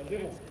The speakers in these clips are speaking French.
0.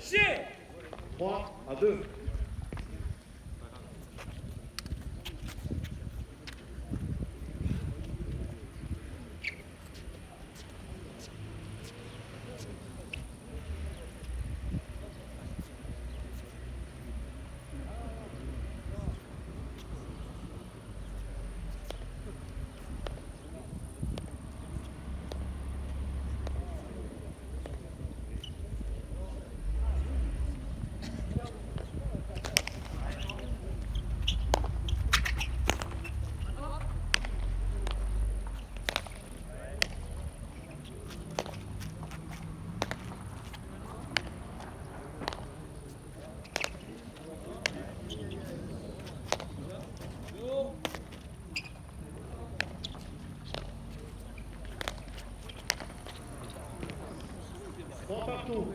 Chier 3-2. Trois partout.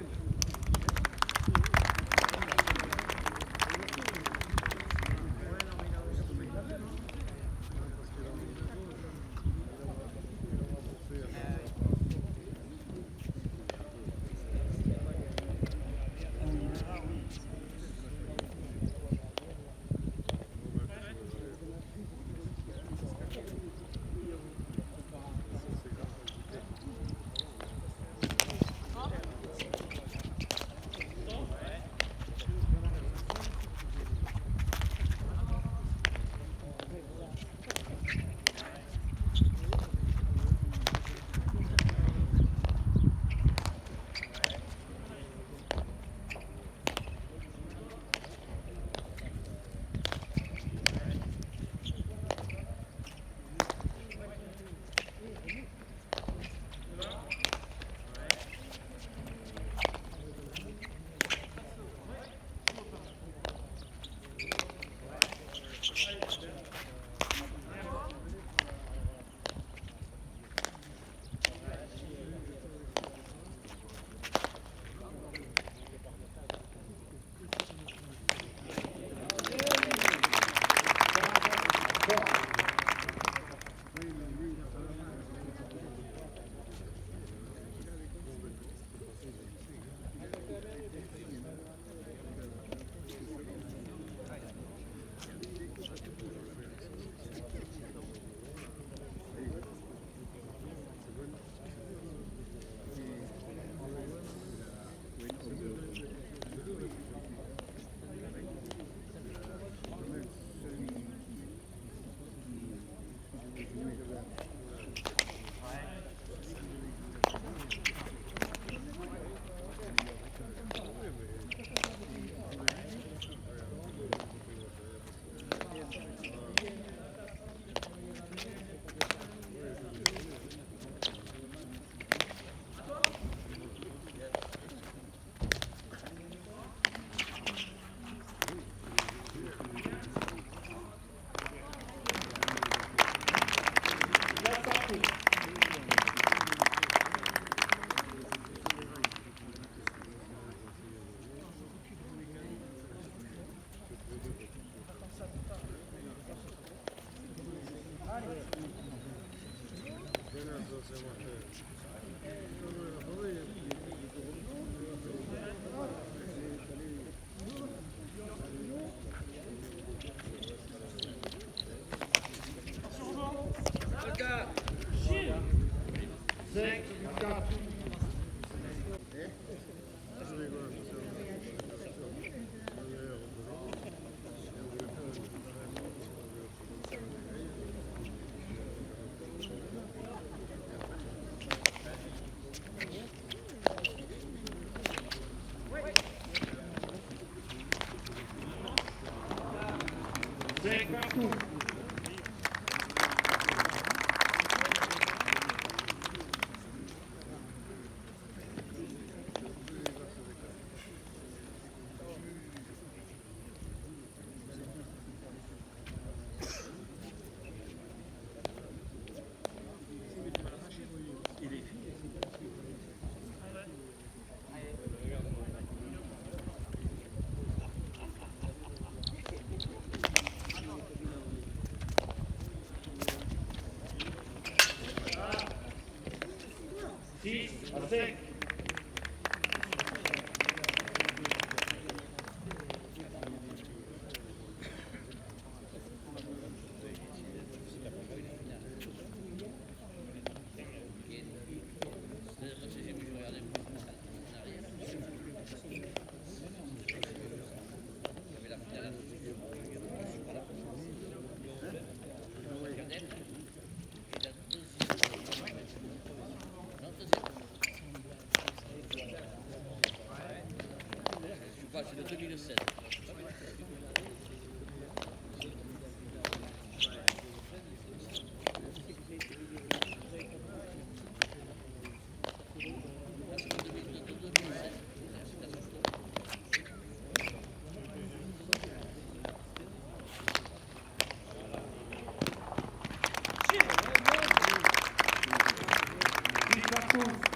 5 à 4. C'est partout. Six à 5. C'est de 2007. Six partout.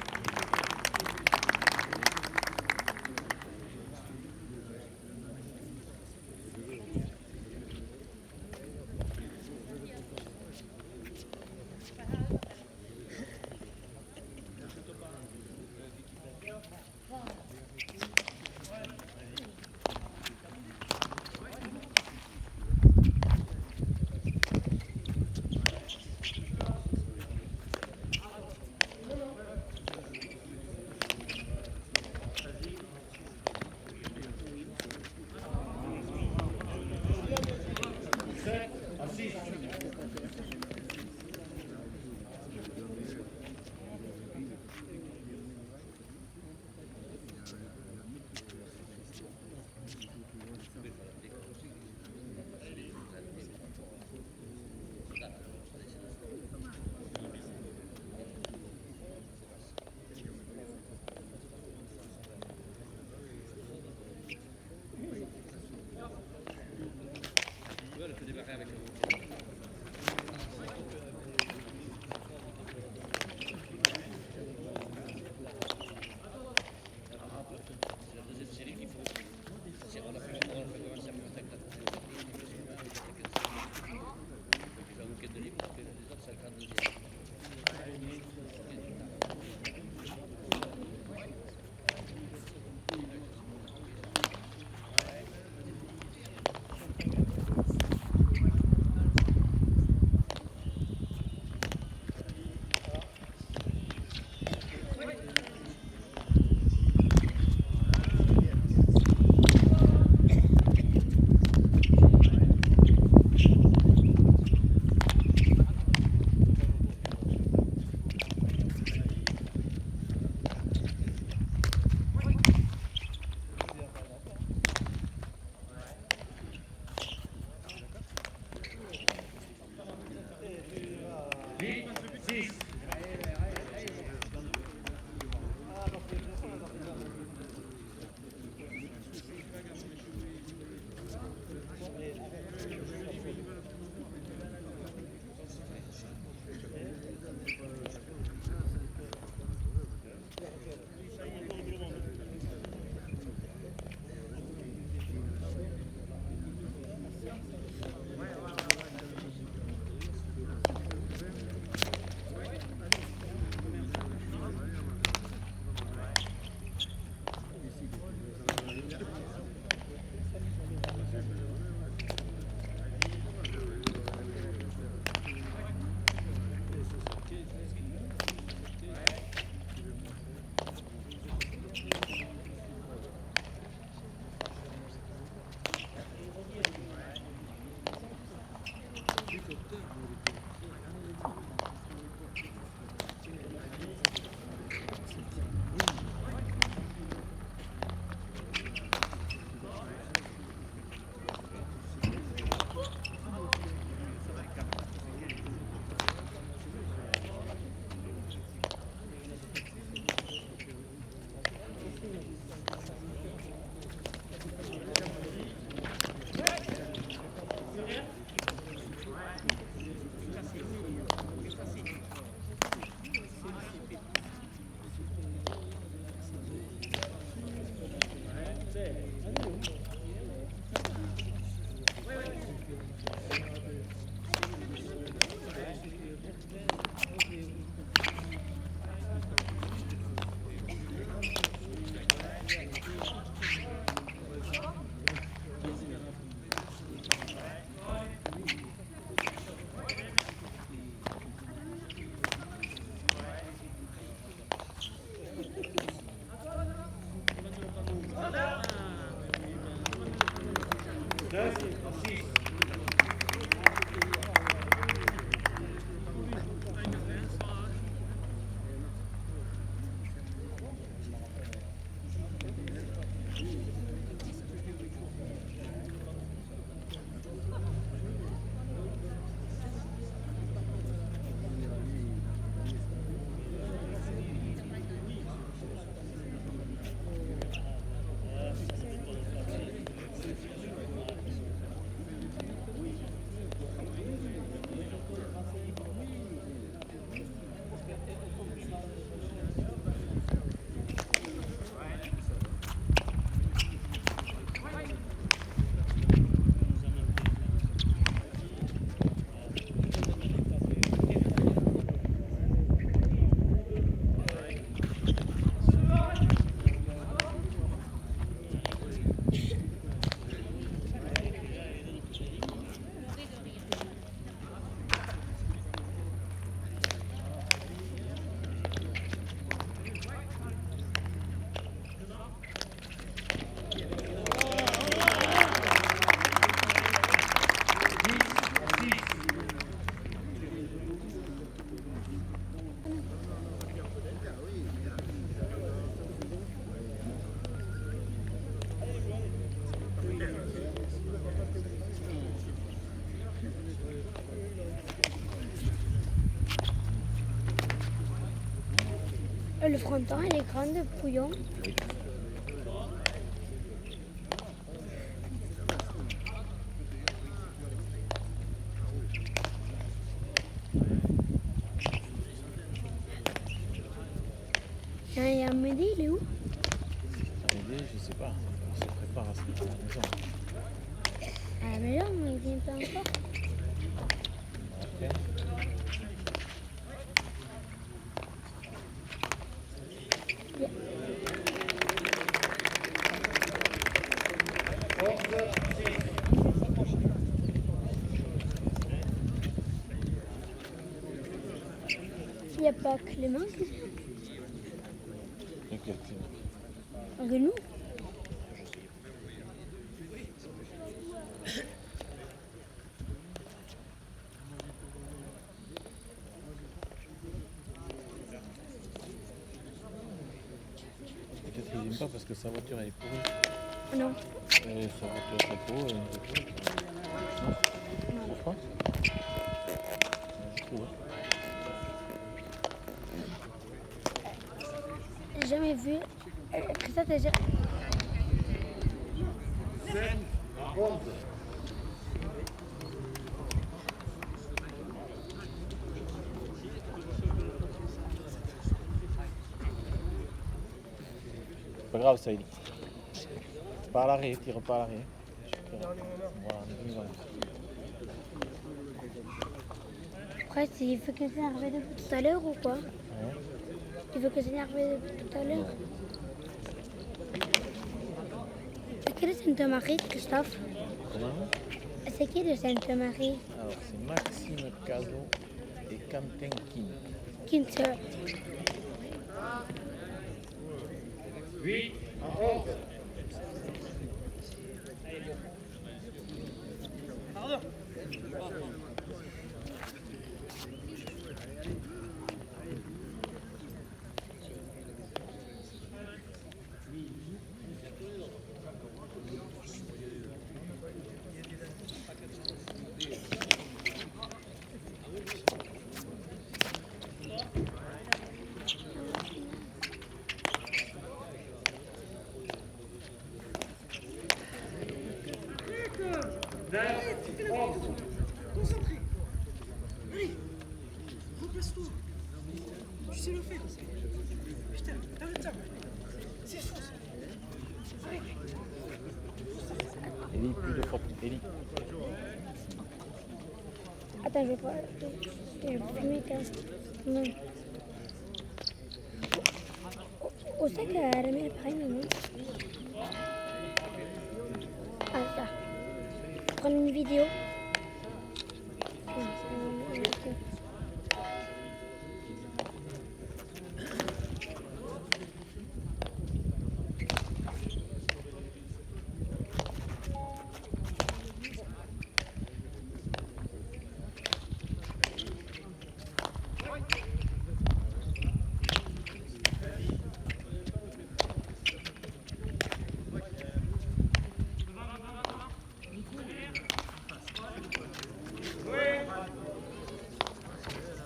Le fronton, il est grand de bouillon. Oui. Il y a un midi, il est où? L'idée, je sais pas. On se prépare à se mettre à la maison. À la maison, mais il vient pas encore. Après, Il n'y a pas Clément qui vient. et quel clinique? Avec nous. Peut-être qu'il n'aime pas parce que sa voiture elle est pourrie. Non. Et sa voiture est pourrie, elle est pourrie. Non? Tu trouves pas? Je trouve. Hein. J'ai jamais vu. Christophe, t'as jamais... 7 à 11. Pas grave, ça, il est. Pas à l'arrêt, tire pas à l'arrêt. Voilà, on y va. Après, il faut que ça arrive depuis tout à l'heure ou quoi? Hein? Il veut que ça arrive depuis tout à l'heure. C'est qui le Sainte-Marie, Christophe? Comment? C'est qui le Sainte-Marie? Alors, c'est Maxime Cazot et Quentin King. Kinter. 8 à 11. Concentré. Allez, repasse-toi. Tu sais le faire. Putain, arrête ça. C'est chaud. Ellie, plus de frappe. Ellie. Attends, je vais pas. Je vais filmer quand. Non. Où c'est que la mère prend non? Ah, ça. Prendre une vidéo.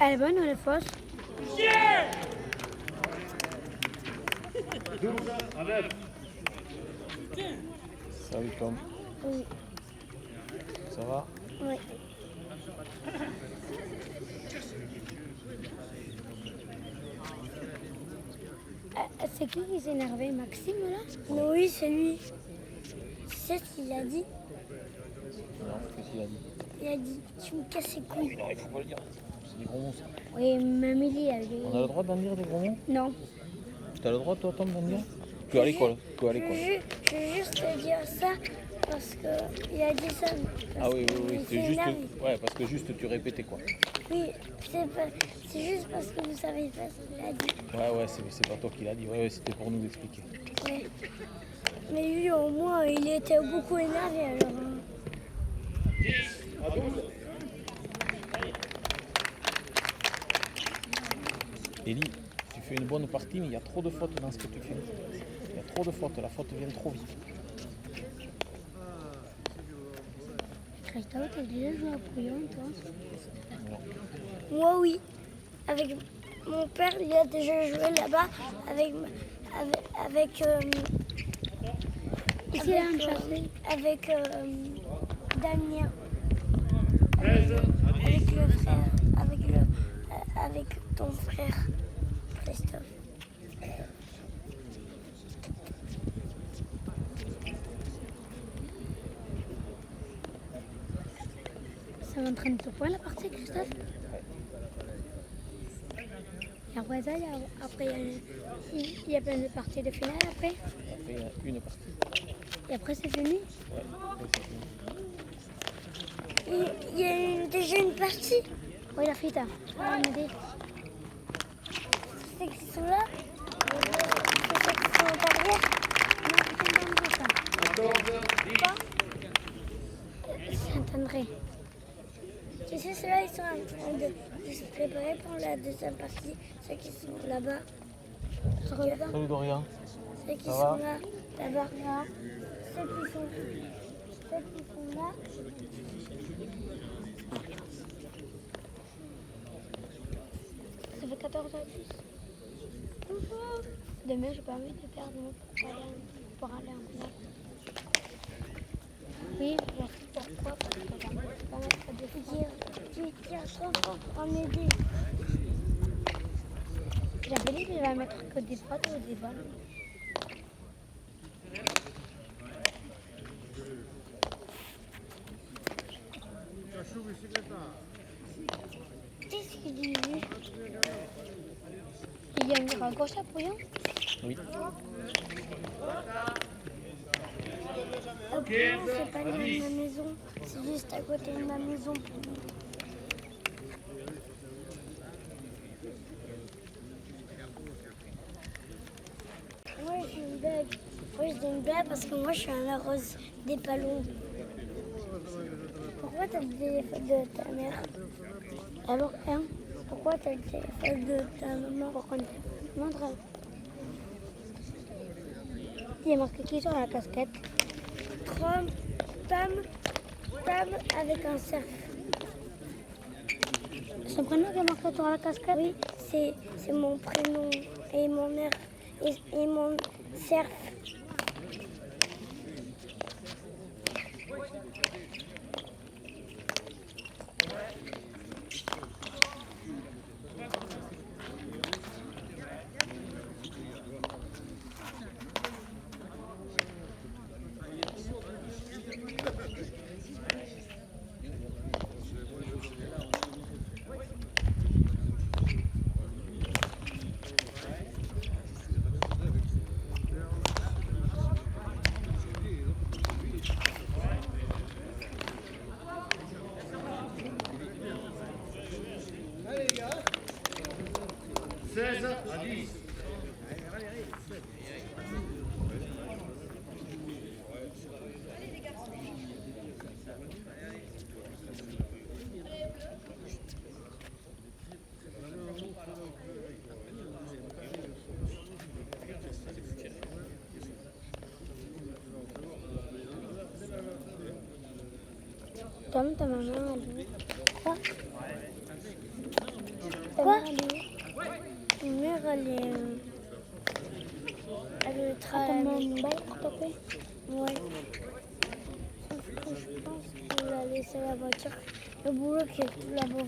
Elle est bonne ou elle est fausse? 12 à 9. Salut Tom. Oui. Ça va? Oui. C'est qui s'est énervé? Maxime là? Oui, c'est lui. Tu sais ce qu'il a dit? Non, qu'est-ce qu'il a dit? Il a dit tu me casses les couilles. Non, il faut pas le dire. C'est des gros mots ça. Oui, même Élie a dit. On a le droit d'en dire des gros mots? Non. Tu as le droit toi Tom d'en dire? Que à l'école. Que à l'école. Je veux juste te dire ça parce qu'il a dit ça. Ah oui, oui, oui. Il C'est s'est juste. énervé. Ouais, parce que juste tu répétais quoi. Oui, c'est juste parce que vous savez pas ce qu'il a dit. Ouais, c'est pas toi qui l'as dit. Ouais, c'était pour nous expliquer. Ouais. Mais lui, au moins, il était beaucoup énervé alors. 10 à 12. Élie, tu fais une bonne partie, mais il y a trop de fautes dans ce que tu fais. Il y a trop de fautes. La faute vient trop vite. Christophe, t'as déjà joué à Brouillon, toi? Non. Moi, oui. Avec mon père, il a déjà joué là-bas avec Damien. 13 à 10. Avec le frère, avec ton frère, Christophe. Ça va en train de te points la partie, Christophe? Et après ça, il y a plein de parties de finale après. Après, il y a une partie. Et après, c'est fini. Ouais, après, c'est fini. Il y a déjà une partie. Oui, la frite. Ah, on me dit. C'est qui sont là? C'est ceux qui sont derrière? Non, c'est dans le ça. 14 10. Saint-André. Tu sais, ceux-là, ils sont en train de se préparer pour la deuxième partie. Ceux qui sont là-bas. Salut Dorian. Ceux qui Ça sont va là, là-bas. Ceux qui sont là. Ça fait 14 à 10. Demain, j'ai pas envie de perdre mon pour aller en finale. Oui, je sais pourquoi. Parce que ça va pas mettre de tu tires trop en aider. J'avais dit qu'il va mettre que des potes ou des balles. Qu'est-ce qu'il dit lui? Il y a un mur à gauche à Brouillon? Oui. C'est pas loin de ma maison, c'est juste à côté de ma maison. Moi j'ai une blague. Oui, j'ai une blague parce que moi je suis un arrose des ballons. Pourquoi t'as le téléphone de ta mère? Alors, hein? Pourquoi t'as le téléphone de ta maman? Pourquoi montre. Il y a marqué qui sur la casquette? Tam avec un cerf. Son prénom qui est marqué sur la casquette? Oui, c'est mon prénom et mon air et mon cerf. à 10. Tom, ta maman, elle dit quoi? Quoi? Le mur, elle est. Elle est très. Une balle pour taper? Ouais. Je pense qu'il a laissé la voiture. Le boulot qui est tout là-bas.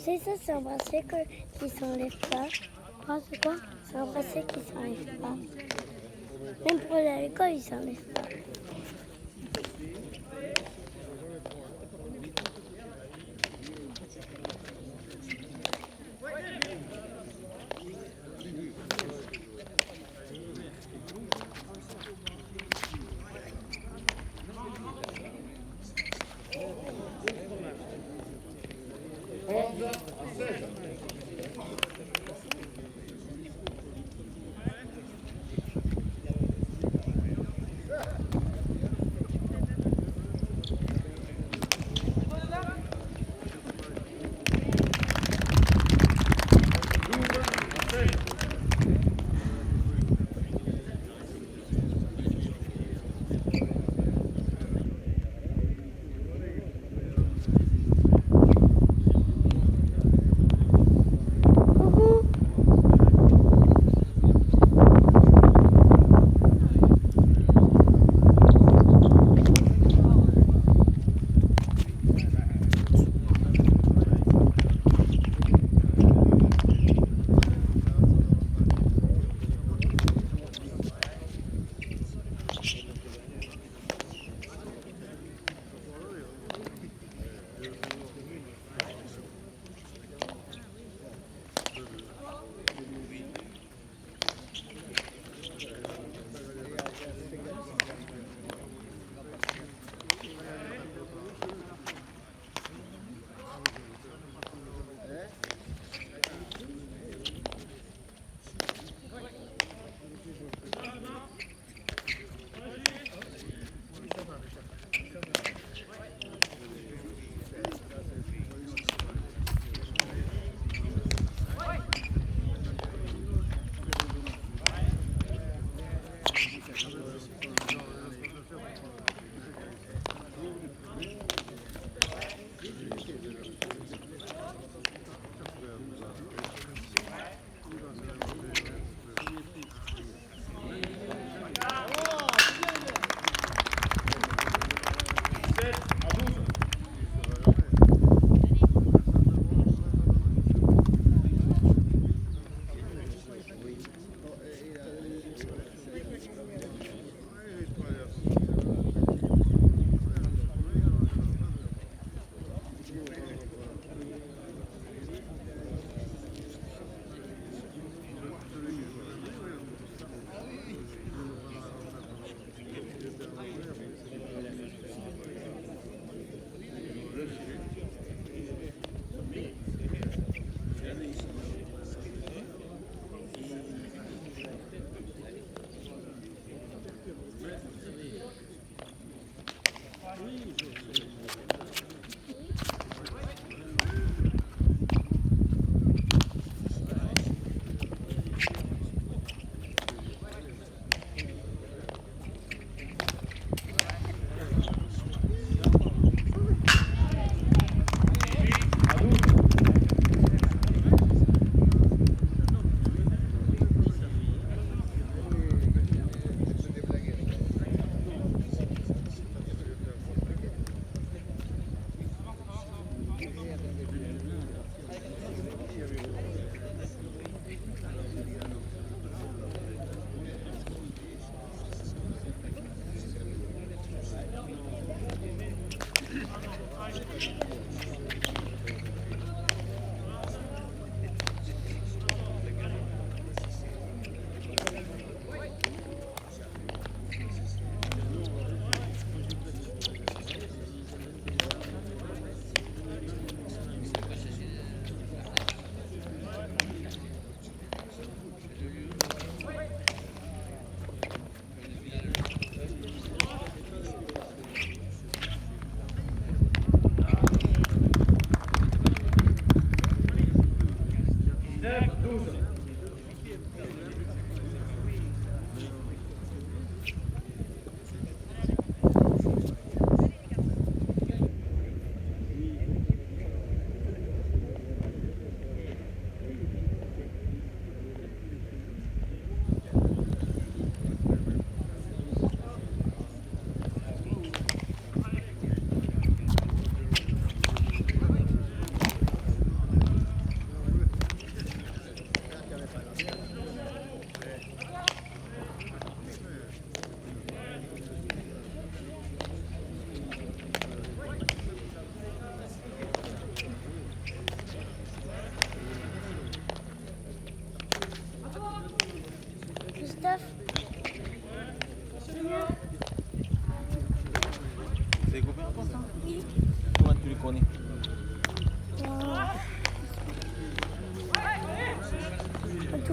Tu sais, ça, c'est un bracelet qui s'enlève pas. Ah, c'est quoi? C'est un bracelet qui s'enlève pas. Même pour aller à l'école, il s'enlève pas. Forza a César.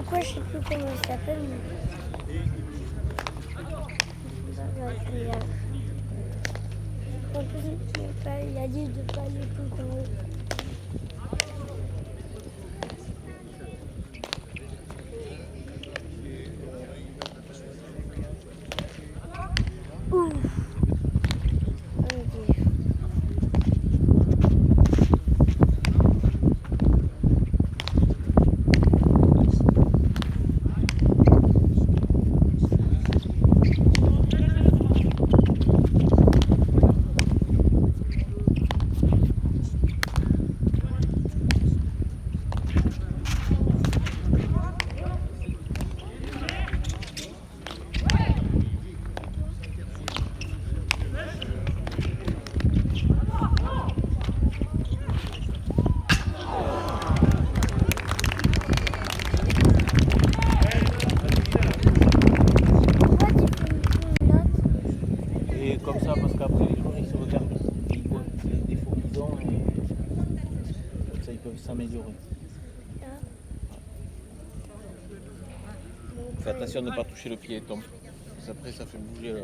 pourquoi je sais plus comment il s'appelle, mais... Ça va être grave. En plus, il a dit de pas aller tout en haut. Ouf. Oh Dieu. Et comme ça, parce qu'après les gens ils se regardent, ils voient les défauts qu'ils ont et comme ça ils peuvent s'améliorer. Fais attention de ne pas toucher le piéton. Parce qu'après ça fait bouger le...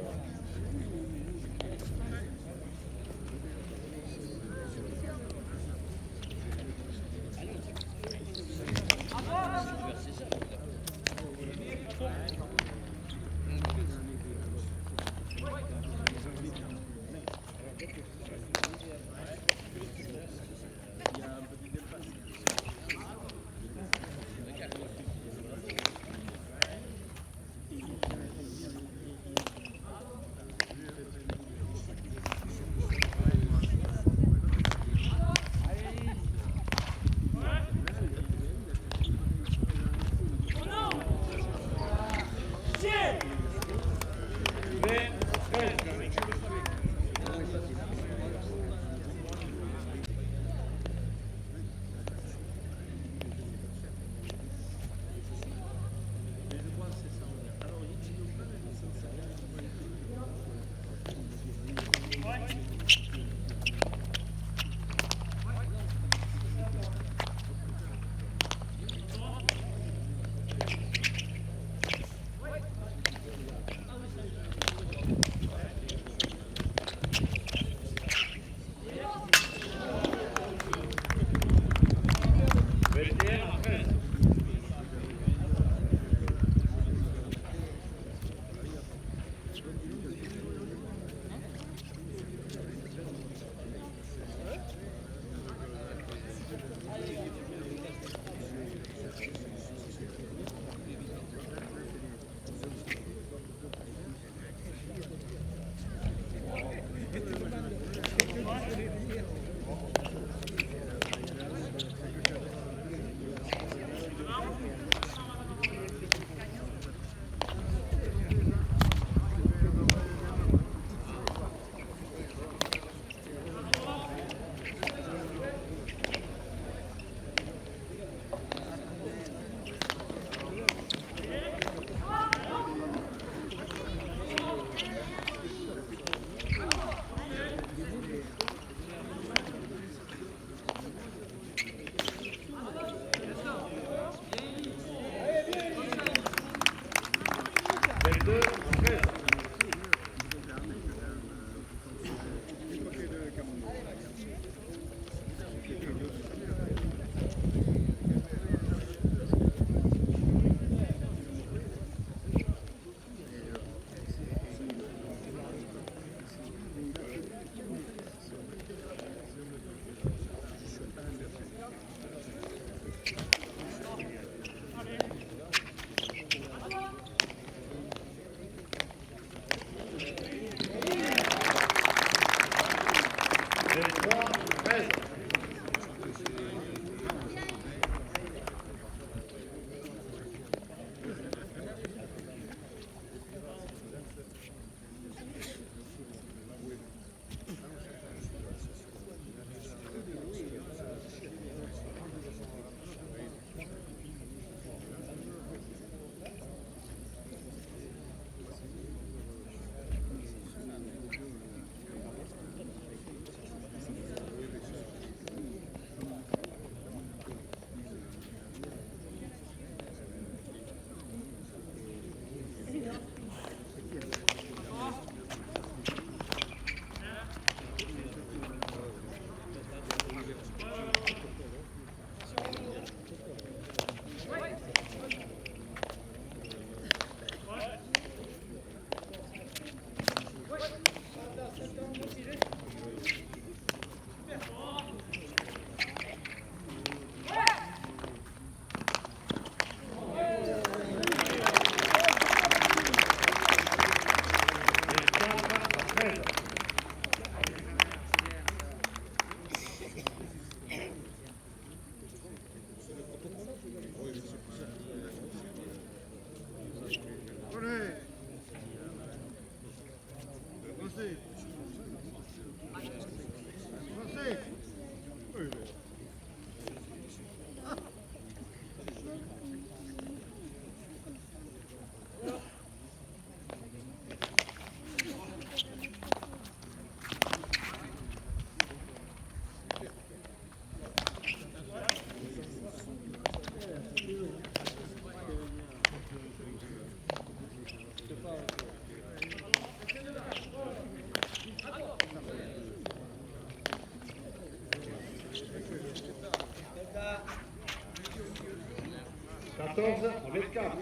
14 à 24.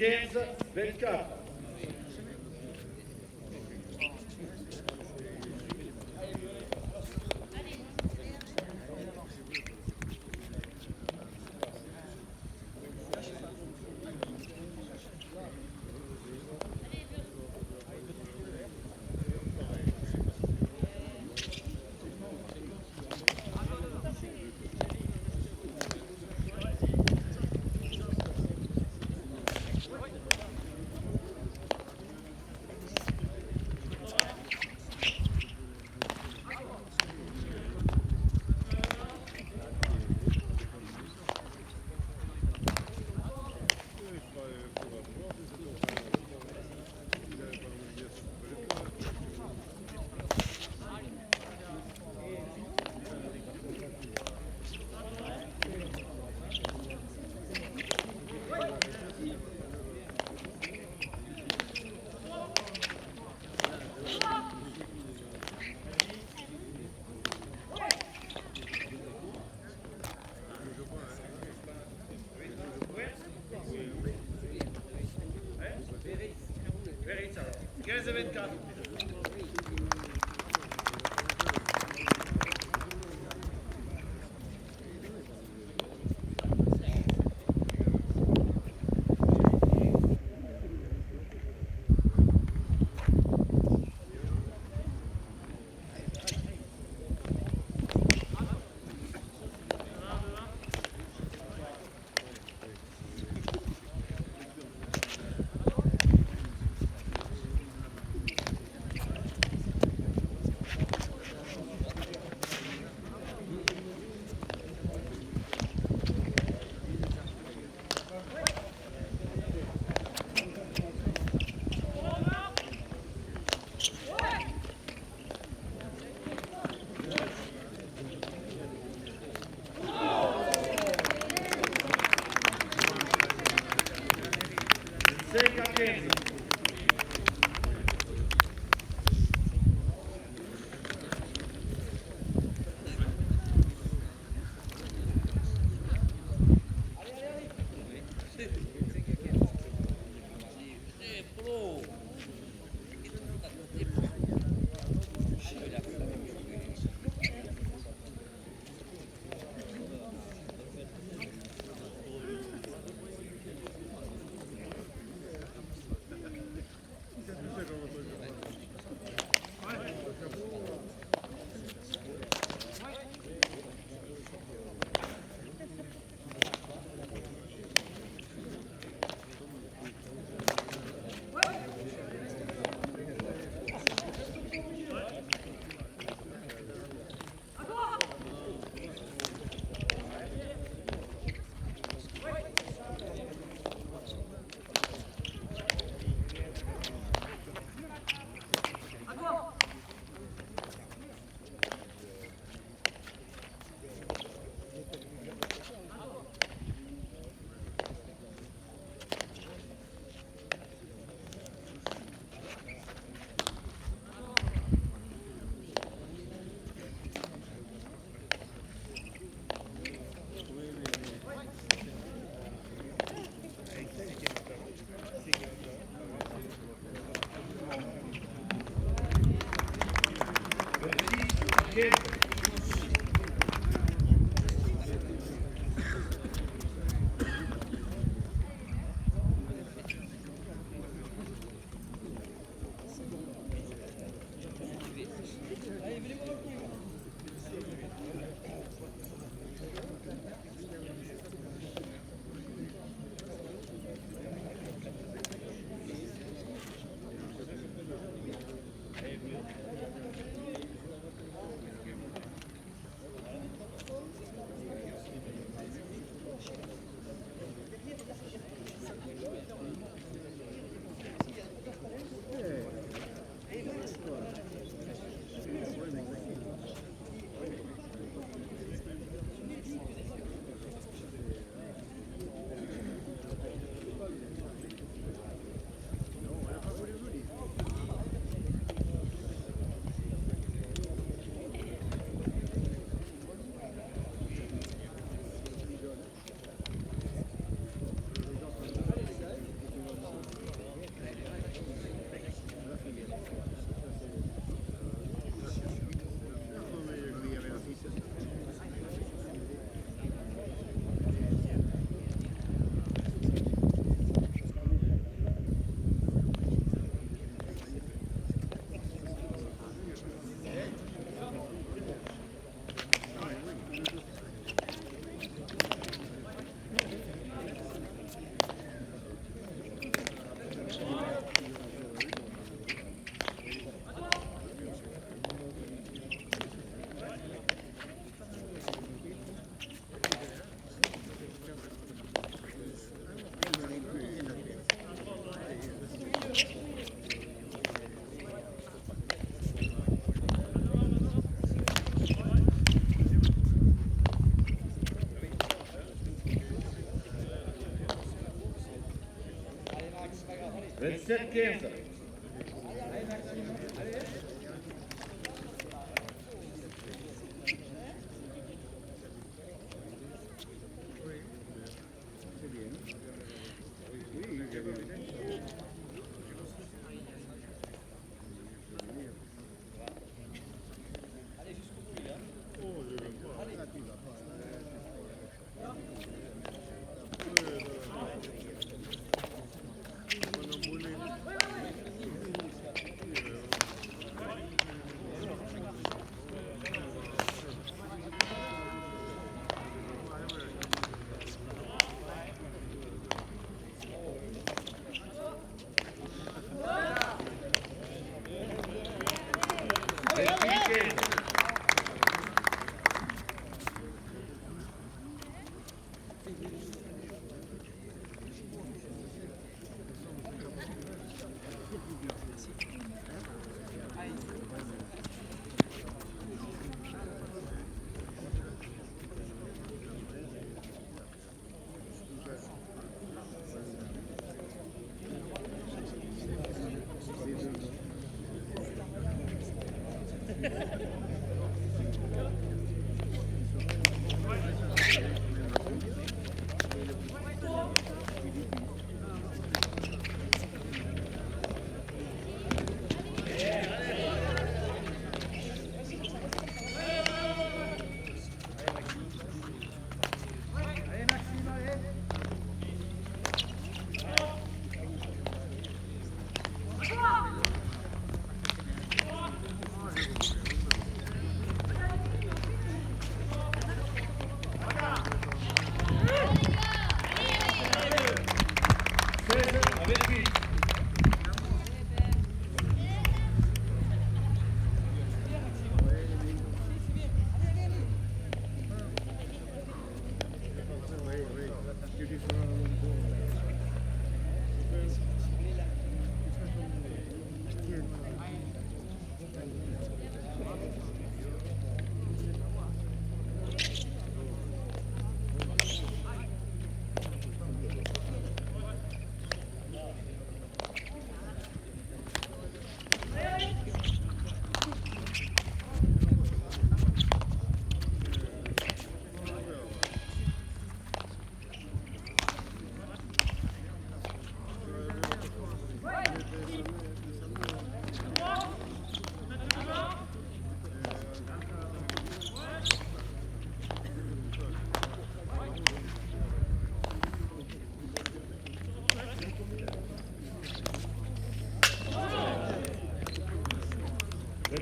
Quinze, 24. 27-15.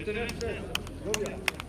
Maintenant, go bien.